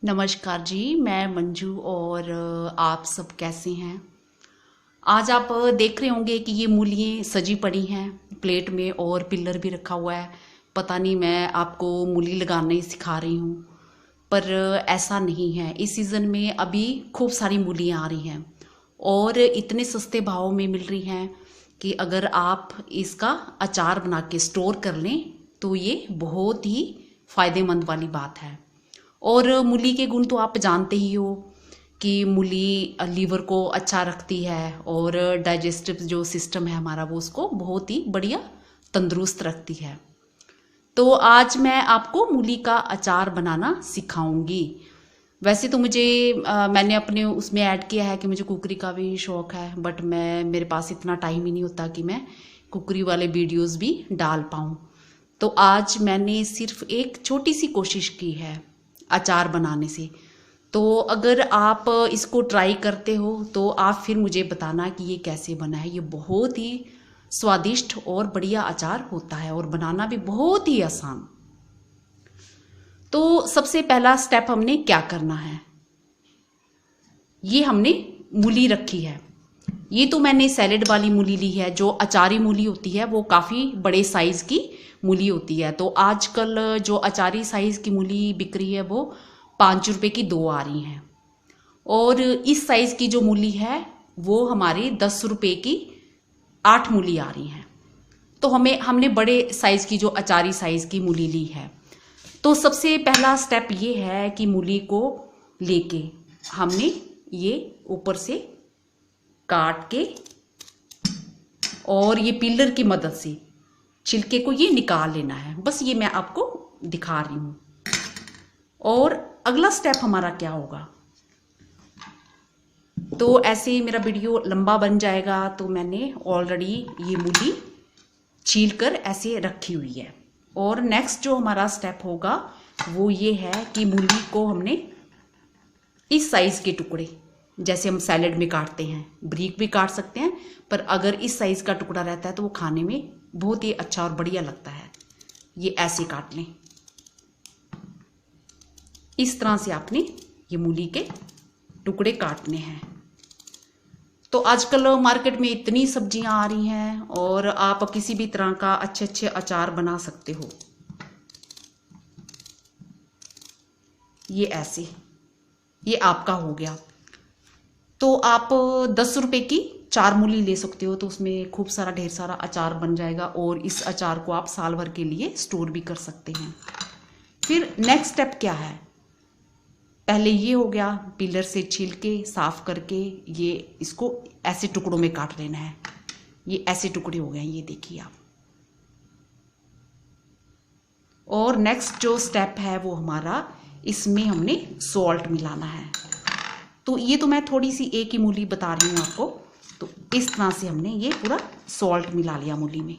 नमस्कार जी, मैं मंजू और आप सब कैसे हैं। आज आप देख रहे होंगे कि ये मूलियाँ सजी पड़ी हैं प्लेट में और पिलर भी रखा हुआ है। पता नहीं मैं आपको मूली लगाने सिखा रही हूँ, पर ऐसा नहीं है। इस सीज़न में अभी खूब सारी मूलियाँ आ रही हैं और इतने सस्ते भाव में मिल रही हैं कि अगर आप इसका अचार बना के स्टोर कर लें तो ये बहुत ही फ़ायदेमंद वाली बात है। और मूली के गुण तो आप जानते ही हो कि मूली लीवर को अच्छा रखती है और डाइजेस्टिव जो सिस्टम है हमारा वो उसको बहुत ही बढ़िया तंदुरुस्त रखती है। तो आज मैं आपको मूली का अचार बनाना सिखाऊंगी। वैसे तो मैंने अपने उसमें ऐड किया है कि मुझे कुकरी का भी शौक़ है, बट मेरे पास इतना टाइम ही नहीं होता कि मैं कुकरी वाले वीडियोस भी डाल पाऊँ। तो आज मैंने सिर्फ एक छोटी सी कोशिश की है अचार बनाने से। तो अगर आप इसको ट्राई करते हो तो आप फिर मुझे बताना कि ये कैसे बना है। ये बहुत ही स्वादिष्ट और बढ़िया अचार होता है और बनाना भी बहुत ही आसान। तो सबसे पहला स्टेप हमने क्या करना है, ये हमने मूली रखी है। ये तो मैंने सैलेड वाली मूली ली है। जो अचारी मूली होती है वो काफ़ी बड़े साइज़ की मूली होती है। तो आजकल जो अचारी साइज़ की मूली बिक रही है वो 5 रुपए की 2 आ रही हैं, और इस साइज़ की जो मूली है वो हमारी 10 रुपए की 8 मूली आ रही हैं। तो हमने बड़े साइज़ की जो अचारी साइज़ की मूली ली है। तो सबसे पहला स्टेप ये है कि मूली को लेके हमने ये ऊपर से काट के और ये पिलर की मदद से छिलके को ये निकाल लेना है। बस ये मैं आपको दिखा रही हूँ। और अगला स्टेप हमारा क्या होगा, तो ऐसे ही मेरा वीडियो लंबा बन जाएगा। तो मैंने ऑलरेडी ये मूली छील कर ऐसे रखी हुई है। और नेक्स्ट जो हमारा स्टेप होगा वो ये है कि मूली को हमने इस साइज़ के टुकड़े, जैसे हम सैलेड में काटते हैं, बारीक भी काट सकते हैं, पर अगर इस साइज़ का टुकड़ा रहता है तो वो खाने में बहुत ही अच्छा और बढ़िया लगता है। ये ऐसे काट लें। इस तरह से आपने ये मूली के टुकड़े काटने हैं। तो आजकल मार्केट में इतनी सब्जियां आ रही हैं और आप किसी भी तरह का अच्छे अच्छे अचार बना सकते हो। ये ऐसे, ये आपका हो गया। तो आप 10 रुपए की 4 मूली ले सकते हो, तो उसमें खूब सारा ढेर सारा अचार बन जाएगा और इस अचार को आप साल भर के लिए स्टोर भी कर सकते हैं। फिर नेक्स्ट स्टेप क्या है, पहले ये हो गया, पिलर से छील के साफ करके ये इसको ऐसे टुकड़ों में काट लेना है। ये ऐसे टुकड़े हो गए, ये देखिए आप। और नेक्स्ट जो स्टेप है वो हमारा, इसमें हमने सॉल्ट मिलाना है। तो ये तो मैं थोड़ी सी एक ही मूली बता रही हूँ आपको। तो इस तरह से हमने ये पूरा सॉल्ट मिला लिया मूली में।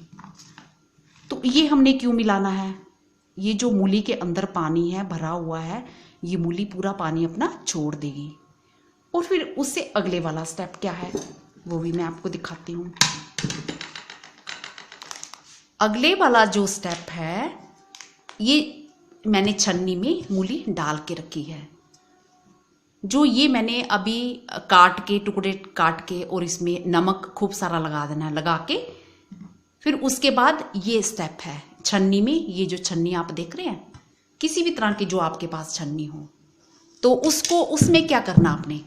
तो ये हमने क्यों मिलाना है, ये जो मूली के अंदर पानी है भरा हुआ है, ये मूली पूरा पानी अपना छोड़ देगी। और फिर उससे अगले वाला स्टेप क्या है वो भी मैं आपको दिखाती हूँ। अगले वाला जो स्टेप है, ये मैंने छन्नी में मूली डाल के रखी है। जो ये मैंने अभी काट के टुकड़े काट के और इसमें नमक खूब सारा लगा देना है, लगा के फिर उसके बाद ये स्टेप है छन्नी में। ये जो छन्नी आप देख रहे हैं, किसी भी तरह की जो आपके पास छन्नी हो, तो उसको उसमें क्या करना आपने,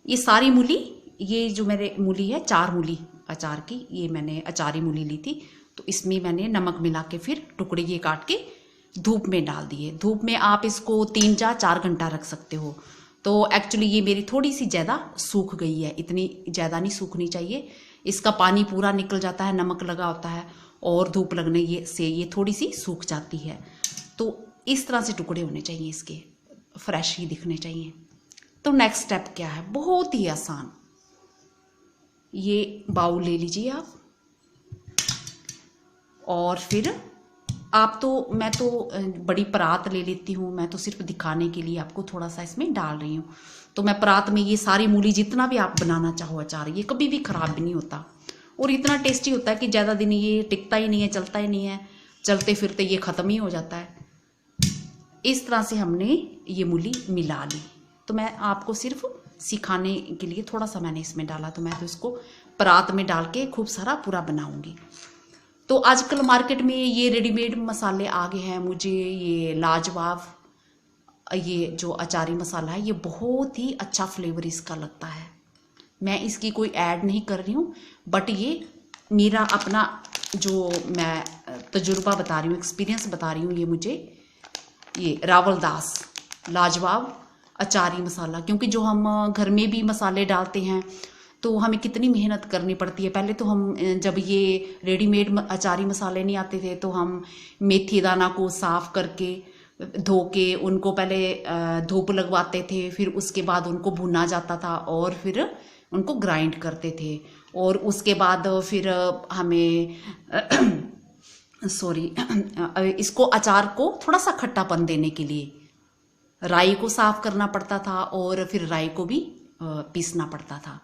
ये सारी मूली, ये जो मेरे मूली है 4 मूली अचार की, ये मैंने अचारी मूली ली थी। तो इसमें मैंने नमक मिला के फिर टुकड़े ये काट के धूप में डाल दिए। धूप में आप इसको 3 या 4 घंटा रख सकते हो। तो एक्चुअली ये मेरी थोड़ी सी ज़्यादा सूख गई है, इतनी ज़्यादा नहीं सूखनी चाहिए। इसका पानी पूरा निकल जाता है, नमक लगा होता है, और धूप लगने से ये थोड़ी सी सूख जाती है। तो इस तरह से टुकड़े होने चाहिए, इसके फ्रेश ही दिखने चाहिए। तो नेक्स्ट स्टेप क्या है, बहुत ही आसान। ये बाउल ले लीजिए आप, और फिर मैं तो बड़ी परात ले लेती हूँ। मैं तो सिर्फ दिखाने के लिए आपको थोड़ा सा इसमें डाल रही हूँ। तो मैं परात में ये सारी मूली, जितना भी आप बनाना चाहो अचार, ये कभी भी ख़राब भी नहीं होता और इतना टेस्टी होता है कि ज़्यादा दिन ये टिकता ही नहीं है, चलता ही नहीं है, चलते फिरते ये ख़त्म ही हो जाता है। इस तरह से हमने ये मूली मिला ली। तो मैं आपको सिर्फ सिखाने के लिए थोड़ा सा मैंने इसमें डाला, तो मैं तो इसको परात में डाल के खूब सारा पूरा बनाऊंगी। तो आजकल मार्केट में ये रेडीमेड मसाले आ गए हैं। मुझे ये लाजवाब ये जो अचारी मसाला है ये बहुत ही अच्छा फ्लेवर इसका लगता है। मैं इसकी कोई ऐड नहीं कर रही हूँ, बट ये मेरा अपना जो मैं तजुर्बा बता रही हूँ, एक्सपीरियंस बता रही हूँ। ये मुझे ये रावलदास लाजवाब अचारी मसाला, क्योंकि जो हम घर में भी मसाले डालते हैं तो हमें कितनी मेहनत करनी पड़ती है। पहले तो हम जब ये रेडीमेड अचारी मसाले नहीं आते थे तो हम मेथी दाना को साफ करके धो के उनको पहले धूप लगवाते थे, फिर उसके बाद उनको भुना जाता था और फिर उनको ग्राइंड करते थे। और उसके बाद फिर हमें सॉरी इसको अचार को थोड़ा सा खट्टापन देने के लिए राई को साफ करना पड़ता था और फिर राई को भी पीसना पड़ता था।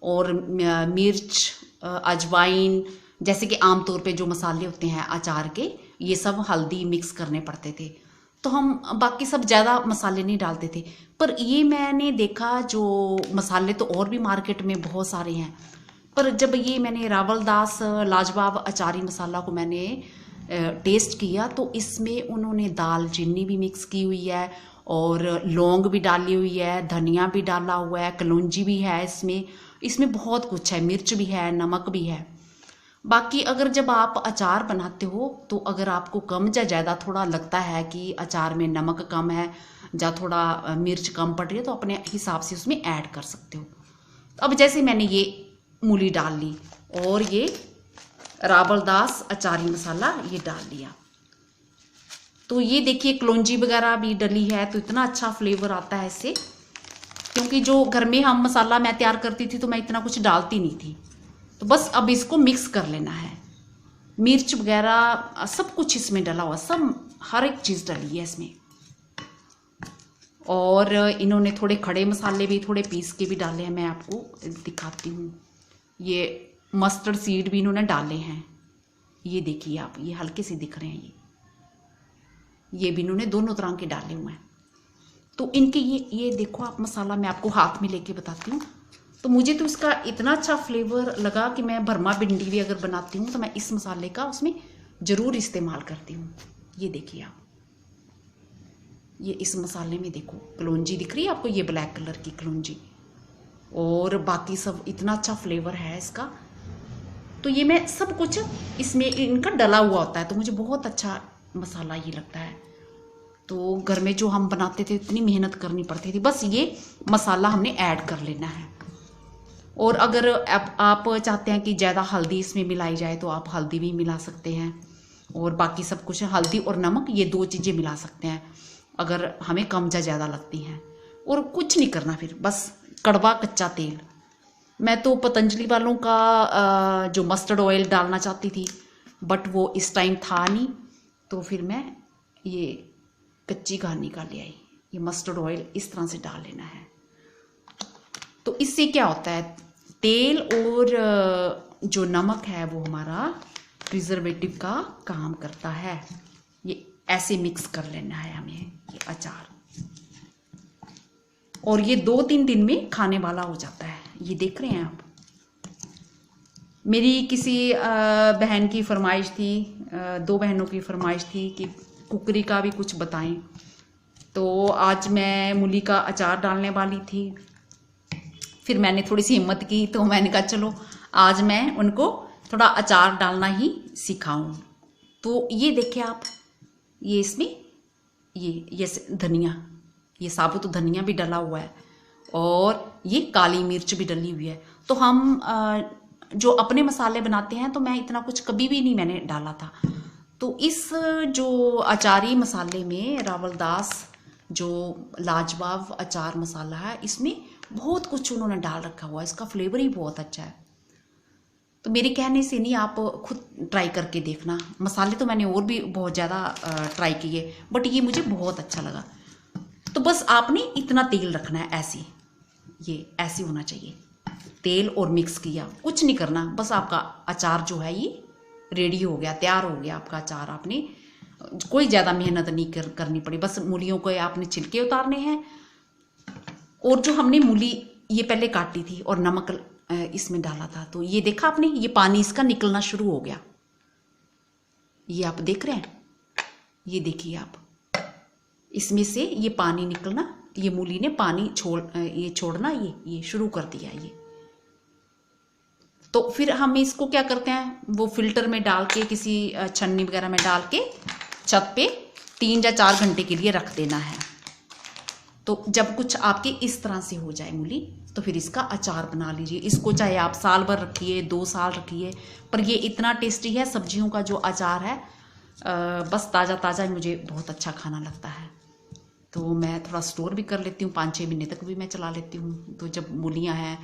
और मिर्च, अजवाइन, जैसे कि आमतौर पे जो मसाले होते हैं अचार के, ये सब हल्दी मिक्स करने पड़ते थे। तो हम बाकी सब ज़्यादा मसाले नहीं डालते थे। पर ये मैंने देखा जो मसाले तो और भी मार्केट में बहुत सारे हैं, पर जब ये मैंने रावलदास लाजवाब अचारी मसाला को मैंने टेस्ट किया तो इसमें उन्होंने दालचीनी भी मिक्स की हुई है और लौंग भी डाली हुई है, धनिया भी डाला हुआ है, कलौंजी भी है इसमें बहुत कुछ है, मिर्च भी है, नमक भी है। बाकी अगर जब आप अचार बनाते हो तो अगर आपको कम या ज़्यादा थोड़ा लगता है कि अचार में नमक कम है या थोड़ा मिर्च कम पड़ रही है तो अपने हिसाब से उसमें ऐड कर सकते हो। अब जैसे मैंने ये मूली डाल ली और ये रावलदास अचारी मसाला ये डाल दिया, तो ये देखिए कलौंजी वगैरह भी डली है तो इतना अच्छा फ्लेवर आता है इससे। क्योंकि जो घर में हम मसाला मैं तैयार करती थी तो मैं इतना कुछ डालती नहीं थी, तो बस अब इसको मिक्स कर लेना है। मिर्च वगैरह सब कुछ इसमें डला हुआ, सब हर एक चीज़ डली है इसमें। और इन्होंने थोड़े खड़े मसाले भी थोड़े पीस के भी डाले हैं, मैं आपको दिखाती हूँ। ये मस्टर्ड सीड भी इन्होंने डाले हैं, ये देखिए आप, ये हल्के से दिख रहे हैं, ये भी इन्होंने दोनों तरह के डाले हुए हैं। तो इनके ये देखो आप मसाला, मैं आपको हाथ में लेके बताती हूँ। तो मुझे तो इसका इतना अच्छा फ्लेवर लगा कि मैं भरमा भिंडी भी अगर बनाती हूँ तो मैं इस मसाले का उसमें ज़रूर इस्तेमाल करती हूँ। ये देखिए आप, ये इस मसाले में देखो कलौंजी दिख रही है आपको, ये ब्लैक कलर की कलौंजी, और बाकी सब इतना अच्छा फ्लेवर है इसका। तो ये मैं सब कुछ इसमें इनका डला हुआ होता है, तो मुझे बहुत अच्छा मसाला ये लगता है। तो घर में जो हम बनाते थे इतनी मेहनत करनी पड़ती थी, बस ये मसाला हमने ऐड कर लेना है। और अगर आप चाहते हैं कि ज़्यादा हल्दी इसमें मिलाई जाए तो आप हल्दी भी मिला सकते हैं, और बाकी सब कुछ हल्दी और नमक ये दो चीज़ें मिला सकते हैं अगर हमें कम या ज़्यादा लगती हैं। और कुछ नहीं करना, फिर बस कड़वा कच्चा तेल। मैं तो पतंजलि वालों का जो मस्टर्ड ऑयल डालना चाहती थी, बट वो इस टाइम था नहीं, तो फिर मैं ये कच्ची घानी का ले आई। ये मस्टर्ड ऑयल इस तरह से डाल लेना है। तो इससे क्या होता है, तेल और जो नमक है वो हमारा प्रिजर्वेटिव का काम करता है। ये ऐसे मिक्स कर लेना है हमें ये अचार, और ये 2-3 दिन में खाने वाला हो जाता है। ये देख रहे हैं आप, मेरी किसी बहन की फरमाइश थी, 2 बहनों की फरमाइश थी कि कुकरी का भी कुछ बताएं, तो आज मैं मूली का अचार डालने वाली थी। फिर मैंने थोड़ी सी हिम्मत की, तो मैंने कहा चलो आज मैं उनको थोड़ा अचार डालना ही सिखाऊं। तो ये देखिए आप, ये इसमें ये धनिया, ये साबुत धनिया भी डला हुआ है और ये काली मिर्च भी डली हुई है। तो हम जो अपने मसाले बनाते हैं तो मैं इतना कुछ कभी भी नहीं मैंने डाला था। तो इस जो अचारी मसाले में रावलदास जो लाजवाब अचार मसाला है, इसमें बहुत कुछ उन्होंने डाल रखा हुआ है, इसका फ्लेवर ही बहुत अच्छा है। तो मेरे कहने से नहीं, आप खुद ट्राई करके देखना। मसाले तो मैंने और भी बहुत ज़्यादा ट्राई किए, बट ये मुझे बहुत अच्छा लगा। तो बस आपने इतना तेल रखना है, ऐसे होना चाहिए तेल, और मिक्स किया, कुछ नहीं करना, बस आपका अचार जो है ये रेडी हो गया, तैयार हो गया आपका अचार। आपने कोई ज़्यादा मेहनत नहीं करनी पड़ी। बस मूलियों को आपने छिलके उतारने हैं, और जो हमने मूली ये पहले काटी थी और नमक इसमें डाला था, तो ये देखा आपने, ये पानी इसका निकलना शुरू हो गया। ये आप देख रहे हैं, ये देखिए आप, इसमें से ये पानी निकलना, ये मूली ने पानी छोड़ना ये शुरू कर दिया ये। तो फिर हम इसको क्या करते हैं, वो फिल्टर में डाल के, किसी छन्नी वगैरह में डाल के छत पे 3 या 4 घंटे के लिए रख देना है। तो जब कुछ आपके इस तरह से हो जाए मूली, तो फिर इसका अचार बना लीजिए। इसको चाहे आप साल भर रखिए, 2 साल रखिए, पर ये इतना टेस्टी है। सब्जियों का जो अचार है, बस ताज़ा ताज़ा मुझे बहुत अच्छा खाना लगता है। तो मैं थोड़ा स्टोर भी कर लेती हूँ, 5-6 महीने तक भी मैं चला लेती हूँ। तो जब मूलियाँ हैं,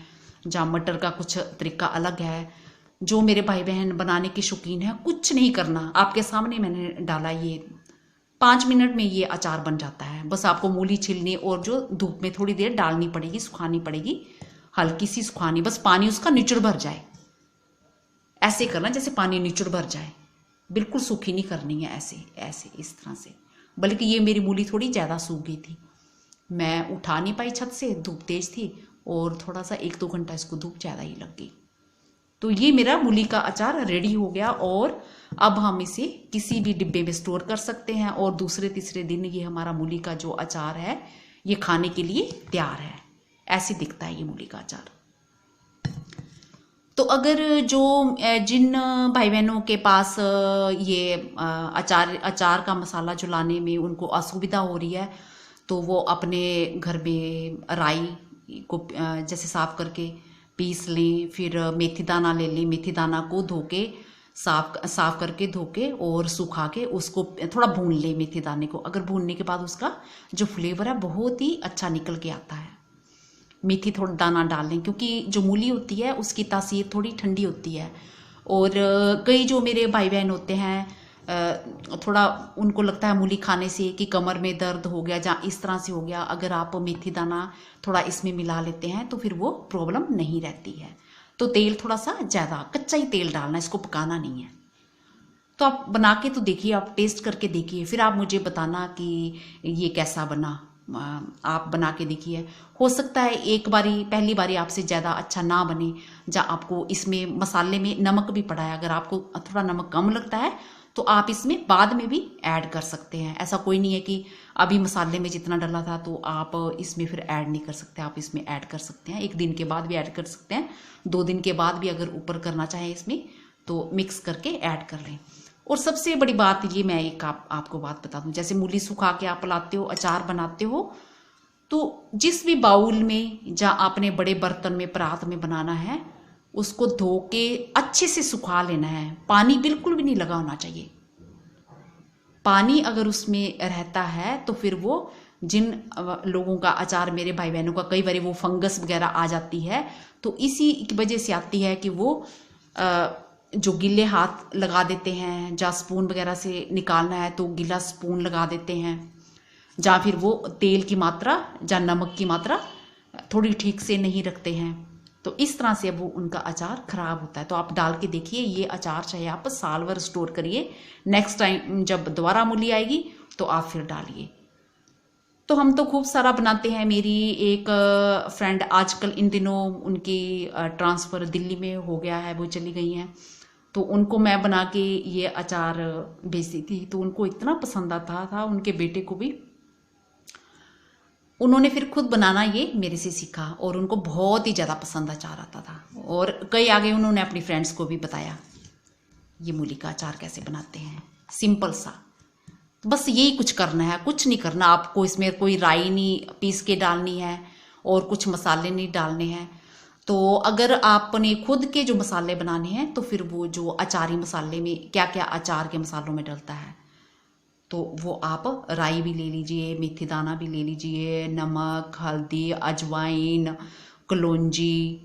जहाँ मटर का कुछ तरीका अलग है, जो मेरे भाई बहन बनाने के शौकीन है, कुछ नहीं करना, आपके सामने मैंने डाला, ये 5 मिनट में ये अचार बन जाता है। बस आपको मूली छिलनी और जो धूप में थोड़ी देर डालनी पड़ेगी, सुखानी पड़ेगी, हल्की सी सुखानी, बस पानी उसका निचुड़ भर जाए। ऐसे करना जैसे पानी निचुड़ भर जाए, बिल्कुल सूखी नहीं करनी है, ऐसे ऐसे इस तरह से। बल्कि ये मेरी मूली थोड़ी ज़्यादा सूख गई थी, मैं उठा नहीं पाई छत से, धूप तेज थी, और थोड़ा सा 1-2 घंटा इसको धूप ज़्यादा ही लग गई। तो ये मेरा मूली का अचार रेडी हो गया, और अब हम इसे किसी भी डिब्बे में स्टोर कर सकते हैं, और दूसरे तीसरे दिन ये हमारा मूली का जो अचार है, ये खाने के लिए तैयार है। ऐसे दिखता है ये मूली का अचार। तो अगर जिन भाई बहनों के पास ये अचार का मसाला जो लाने में उनको असुविधा हो रही है, तो वो अपने घर में राई को जैसे साफ करके पीस लें, फिर मेथी दाना ले लें, मेथी दाना को धो के साफ करके धो के और सुखा के उसको थोड़ा भून लें मेथी दाने को। अगर भूनने के बाद उसका जो फ्लेवर है बहुत ही अच्छा निकल के आता है। मेथी थोड़ा दाना डाल लें, क्योंकि जो मूली होती है उसकी तासीर थोड़ी ठंडी होती है, और कई जो मेरे भाई बहन होते हैं, थोड़ा उनको लगता है मूली खाने से कि कमर में दर्द हो गया, जहाँ इस तरह से हो गया। अगर आप मेथी दाना थोड़ा इसमें मिला लेते हैं तो फिर वो प्रॉब्लम नहीं रहती है। तो तेल थोड़ा सा ज़्यादा कच्चा ही तेल डालना, इसको पकाना नहीं है। तो आप बना के तो देखिए, आप टेस्ट करके देखिए, फिर आप मुझे बताना कि ये कैसा बना। आप बना के देखिए, हो सकता है एक बारी पहली बारी आपसे ज़्यादा अच्छा ना बने, जहाँ आपको इसमें मसाले में नमक भी पड़ा है। अगर आपको थोड़ा नमक कम लगता है तो आप इसमें बाद में भी ऐड कर सकते हैं। ऐसा कोई नहीं है कि अभी मसाले में जितना डाला था तो आप इसमें फिर ऐड नहीं कर सकते, आप इसमें ऐड कर सकते हैं। 1 दिन के बाद भी ऐड कर सकते हैं, 2 दिन के बाद भी अगर ऊपर करना चाहें इसमें तो मिक्स करके ऐड कर लें। और सबसे बड़ी बात ये, मैं एक आपको बात बता दूं, जैसे मूली सुखा के आप लाते हो, अचार बनाते हो, तो जिस भी बाउल में, जहाँ आपने बड़े बर्तन में, परात में बनाना है, उसको धो के अच्छे से सुखा लेना है। पानी बिल्कुल भी नहीं लगा होना चाहिए। पानी अगर उसमें रहता है तो फिर वो, जिन लोगों का अचार, मेरे भाई बहनों का कई बार वो फंगस वगैरह आ जाती है, तो इसी की वजह से आती है कि वो जो गीले हाथ लगा देते हैं, जहाँ स्पून वगैरह से निकालना है तो गीला स्पून लगा देते हैं, जहाँ फिर वो तेल की मात्रा, जहाँ नमक की मात्रा थोड़ी ठीक से नहीं रखते हैं, तो इस तरह से अब वो उनका अचार खराब होता है। तो आप डाल के देखिए, ये अचार चाहे आप साल भर स्टोर करिए, नेक्स्ट टाइम जब दोबारा मूली आएगी तो आप फिर डालिए। तो हम तो खूब सारा बनाते हैं। मेरी एक फ्रेंड आजकल इन दिनों उनकी ट्रांसफ़र दिल्ली में हो गया है, वो चली गई हैं, तो उनको मैं बना के ये अचार भेजती थी, तो उनको इतना पसंद आता था, उनके बेटे को भी। उन्होंने फिर खुद बनाना ये मेरे से सीखा, और उनको बहुत ही ज़्यादा पसंद अचार आता था, और कई आगे उन्होंने अपनी फ्रेंड्स को भी बताया ये मूली का अचार कैसे बनाते हैं, सिंपल सा। तो बस यही कुछ करना है, कुछ नहीं करना आपको। इसमें कोई राई नहीं पीस के डालनी है और कुछ मसाले नहीं डालने हैं। तो अगर आपने खुद के जो मसाले बनाने हैं तो फिर वो जो अचारी मसाले में क्या क्या अचार के मसालों में डलता है, तो वो आप राई भी ले लीजिए, मेथी दाना भी ले लीजिए, नमक, हल्दी, अजवाइन, कलौंजी,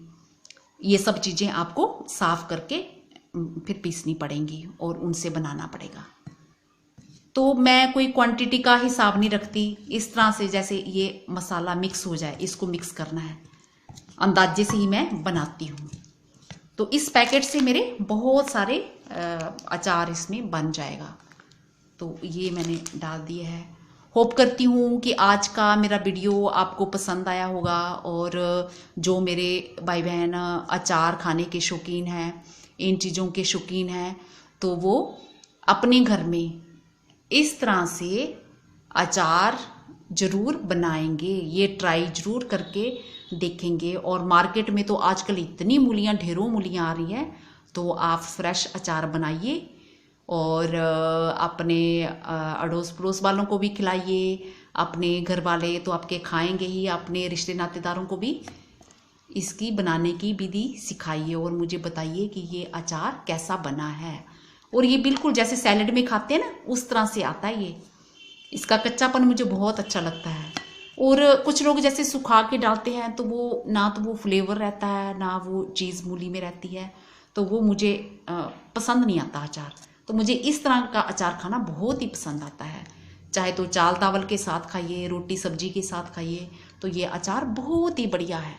ये सब चीज़ें आपको साफ करके फिर पीसनी पड़ेंगी और उनसे बनाना पड़ेगा। तो मैं कोई क्वांटिटी का हिसाब नहीं रखती, इस तरह से जैसे ये मसाला मिक्स हो जाए, इसको मिक्स करना है, अंदाजे से ही मैं बनाती हूँ। तो इस पैकेट से मेरे बहुत सारे अचार इसमें बन जाएगा। तो ये मैंने डाल दिया है। होप करती हूँ कि आज का मेरा वीडियो आपको पसंद आया होगा, और जो मेरे भाई बहन अचार खाने के शौकीन हैं, इन चीज़ों के शौकीन हैं, तो वो अपने घर में इस तरह से अचार ज़रूर बनाएंगे, ये ट्राई ज़रूर करके देखेंगे। और मार्केट में तो आजकल इतनी मूलियाँ, ढेरों मूलियाँ आ रही हैं, तो आप फ्रेश अचार बनाइए और अपने अड़ोस पड़ोस वालों को भी खिलाइए। अपने घर वाले तो आपके खाएंगे ही, अपने रिश्ते नातेदारों को भी इसकी बनाने की विधि सिखाइए और मुझे बताइए कि ये अचार कैसा बना है। और ये बिल्कुल जैसे सैलेड में खाते हैं ना, उस तरह से आता है ये। इसका कच्चापन मुझे बहुत अच्छा लगता है। और कुछ लोग जैसे सुखा के डालते हैं, तो वो ना तो वो फ्लेवर रहता है, ना वो चीज़ मूली में रहती है, तो वो मुझे पसंद नहीं आता अचार। तो मुझे इस तरह का अचार खाना बहुत ही पसंद आता है। चाहे तो चाल चावल के साथ खाइए, रोटी सब्जी के साथ खाइए, तो ये अचार बहुत ही बढ़िया है।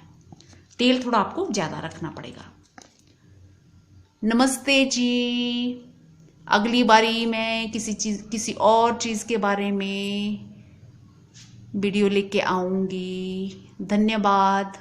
तेल थोड़ा आपको ज़्यादा रखना पड़ेगा। नमस्ते जी। अगली बारी मैं किसी और चीज़ के बारे में वीडियो लेके आऊँगी। धन्यवाद।